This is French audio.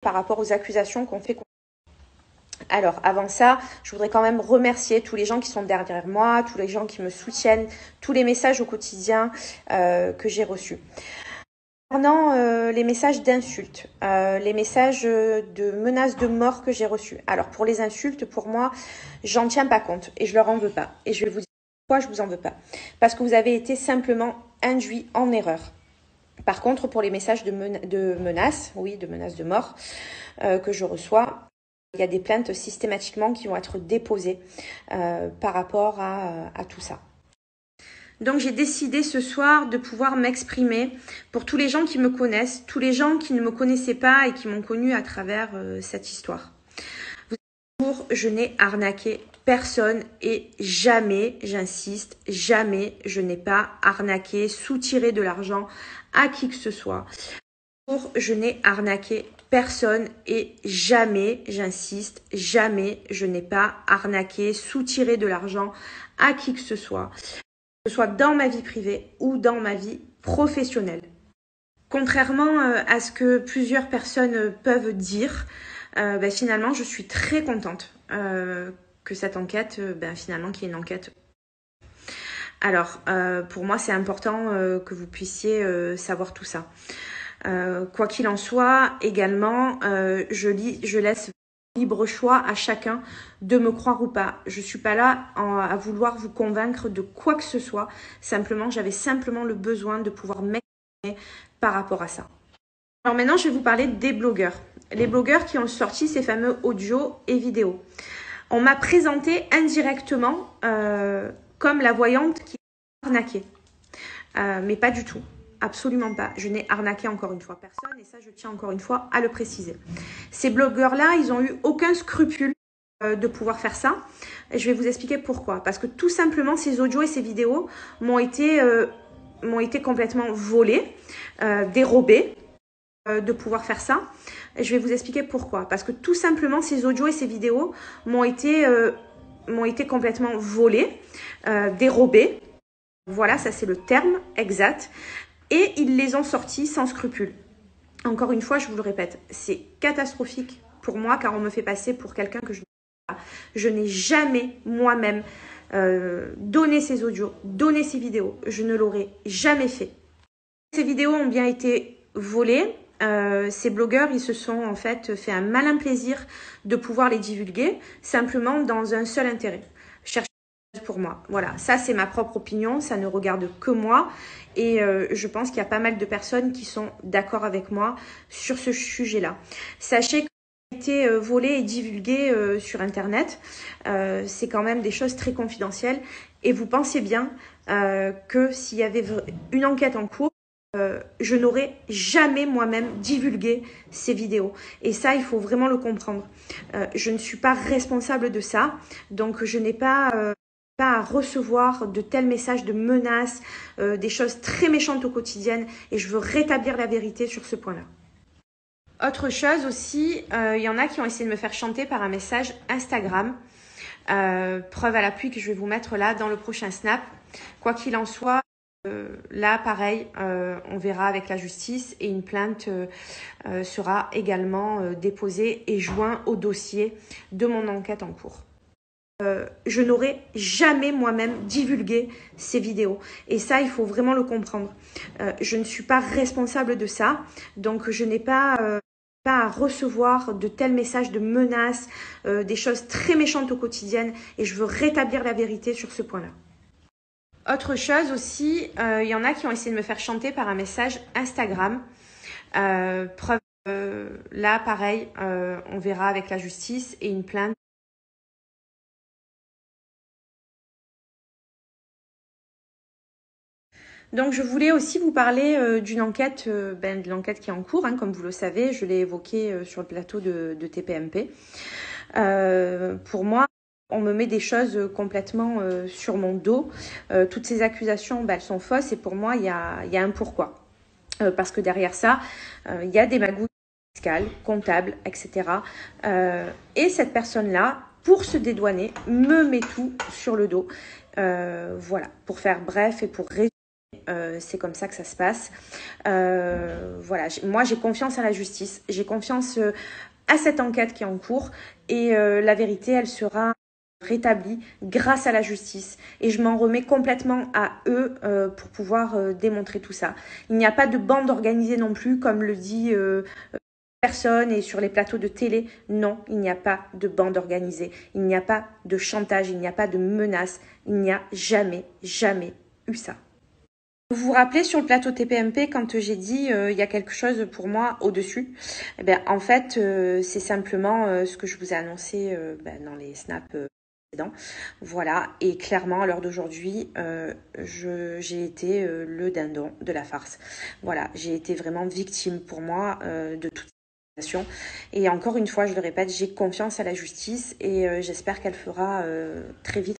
par rapport aux accusations qu'on fait. Alors, avant ça, je voudrais quand même remercier tous les gens qui sont derrière moi, tous les gens qui me soutiennent, tous les messages au quotidien que j'ai reçus. Concernant les messages d'insultes, les messages de menaces de mort que j'ai reçus. Alors, pour les insultes, pour moi, j'en tiens pas compte et je leur en veux pas. Et je vais vous dire pourquoi je vous en veux pas. Parce que vous avez été simplement induits en erreur. Par contre, pour les messages de menaces, oui, de menaces de mort que je reçois, il y a des plaintes systématiquement qui vont être déposées par rapport à tout ça. Donc j'ai décidé ce soir de pouvoir m'exprimer pour tous les gens qui me connaissent, tous les gens qui ne me connaissaient pas et qui m'ont connue à travers cette histoire. Je n'ai arnaqué personne et jamais, j'insiste, jamais je n'ai pas arnaqué, soutiré de l'argent à qui que ce soit. Je n'ai arnaqué personne et jamais, j'insiste, jamais je n'ai pas arnaqué, soutiré de l'argent à qui que ce soit dans ma vie privée ou dans ma vie professionnelle. Contrairement à ce que plusieurs personnes peuvent dire, finalement, je suis très contente que cette enquête, finalement, qu'il y ait une enquête. Alors, pour moi, c'est important que vous puissiez savoir tout ça. Quoi qu'il en soit, également, je laisse libre choix à chacun de me croire ou pas. Je suis pas là à vouloir vous convaincre de quoi que ce soit. J'avais simplement le besoin de pouvoir m'exprimer par rapport à ça. Alors maintenant, je vais vous parler des blogueurs. Les blogueurs qui ont sorti ces fameux audios et vidéos. On m'a présenté indirectement comme la voyante qui a arnaqué. Mais pas du tout. Absolument pas. Je n'ai arnaqué encore une fois personne et ça, je tiens encore une fois à le préciser. Ces blogueurs-là, ils n'ont eu aucun scrupule de pouvoir faire ça. Et je vais vous expliquer pourquoi. Parce que tout simplement, ces audios et ces vidéos m'ont été complètement volés, dérobés de pouvoir faire ça. Et je vais vous expliquer pourquoi. Parce que tout simplement, ces audios et ces vidéos m'ont été complètement volés, dérobés. Voilà, ça c'est le terme exact. Et ils les ont sortis sans scrupule. Encore une fois, je vous le répète, c'est catastrophique pour moi car on me fait passer pour quelqu'un que je ne sais pas. Je n'ai jamais moi-même donné ces audios, donné ces vidéos. Je ne l'aurais jamais fait. Ces vidéos ont bien été volées. Ces blogueurs, ils se sont en fait fait un malin plaisir de pouvoir les divulguer simplement dans un seul intérêt. Chercher pour moi. Voilà, ça c'est ma propre opinion, ça ne regarde que moi et je pense qu'il y a pas mal de personnes qui sont d'accord avec moi sur ce sujet-là. Sachez que ce qui a été volé et divulgué sur Internet, c'est quand même des choses très confidentielles et vous pensez bien que s'il y avait une enquête en cours, je n'aurais jamais moi-même divulgué ces vidéos. Et ça, il faut vraiment le comprendre. Je ne suis pas responsable de ça, donc je n'ai pas à recevoir de tels messages de menaces, des choses très méchantes au quotidien et je veux rétablir la vérité sur ce point-là. Autre chose aussi, il y en a qui ont essayé de me faire chanter par un message Instagram. Preuve à l'appui que je vais vous mettre là dans le prochain snap. Quoi qu'il en soit, là pareil, on verra avec la justice et une plainte sera également déposée et jointe au dossier de mon enquête en cours. Je n'aurais jamais moi-même divulgué ces vidéos. Et ça, il faut vraiment le comprendre. Je ne suis pas responsable de ça. Donc, je n'ai pas à recevoir de tels messages de menaces, des choses très méchantes au quotidien. Et je veux rétablir la vérité sur ce point-là. Autre chose aussi, il y en a qui ont essayé de me faire chanter par un message Instagram. Preuve, là, pareil, on verra avec la justice et une plainte. Donc, je voulais aussi vous parler d'une enquête, de l'enquête qui est en cours, hein, comme vous le savez, je l'ai évoqué sur le plateau de TPMP. Pour moi, on me met des choses complètement sur mon dos. Toutes ces accusations, elles sont fausses et pour moi, il y a un pourquoi. Parce que derrière ça, il y a des magouilles fiscales, comptables, etc. Et cette personne-là, pour se dédouaner, me met tout sur le dos. Voilà, pour faire bref et pour résumer. c'est comme ça que ça se passe. Voilà, moi j'ai confiance à la justice, j'ai confiance à cette enquête qui est en cours et la vérité, elle sera rétablie grâce à la justice. Et je m'en remets complètement à eux pour pouvoir démontrer tout ça. Il n'y a pas de bande organisée non plus, comme le dit personne et sur les plateaux de télé. Non, il n'y a pas de bande organisée. Il n'y a pas de chantage, il n'y a pas de menace. Il n'y a jamais, jamais eu ça. Vous vous rappelez sur le plateau TPMP quand j'ai dit il y a quelque chose pour moi au-dessus? Eh bien, en fait, c'est simplement ce que je vous ai annoncé dans les snaps précédents. Voilà, et clairement, à l'heure d'aujourd'hui, j'ai été le dindon de la farce. Voilà, j'ai été vraiment victime pour moi de toute cette situation. Et encore une fois, je le répète, j'ai confiance à la justice et j'espère qu'elle fera très vite